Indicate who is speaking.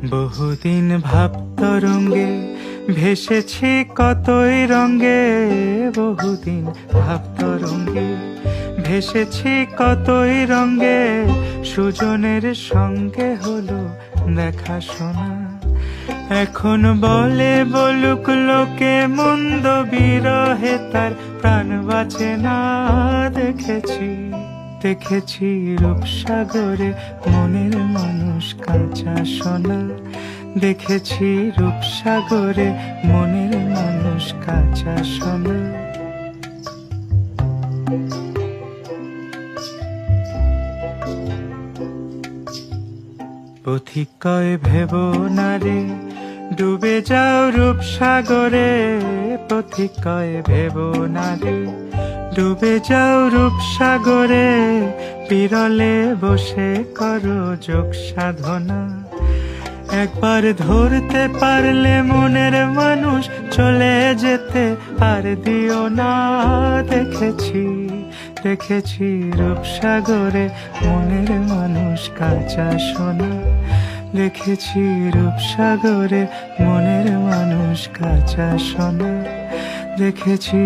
Speaker 1: বহুদিন ভাবতরঙ্গে ভেসেছি কতই রঙ্গে, বহুদিন ভাবতরঙ্গে ভেসেছি কতই রঙ্গে, সুজনের সঙ্গে হলো দেখা শোনা। এখন বলে বলুক লোকে মন্দ বিরহে তার প্রাণ বাঁচে না। দেখেছি দেখেছি রূপসাগরে মনের মানুষ কাঁচা সোনা, দেখেছি রূপসাগরে মনের মানুষ কাঁচা সোনা। পথিক কয় ভেব না রে ডুবে যাও রূপসাগরে, পথিক কয় ভেব না রে ডুবে যাও রূপসাগরে, বিরলে বসে করো যোগ সাধনা। একবার ধরতে পারলে মনের মানুষ চলে যেতে আর দিও না। দেখেছি দেখেছি রূপসাগরে মনের মানুষ কাঁচা সোনা, দেখেছি রূপসাগরে মনের মানুষ কাঁচা সোনা, দেখেছি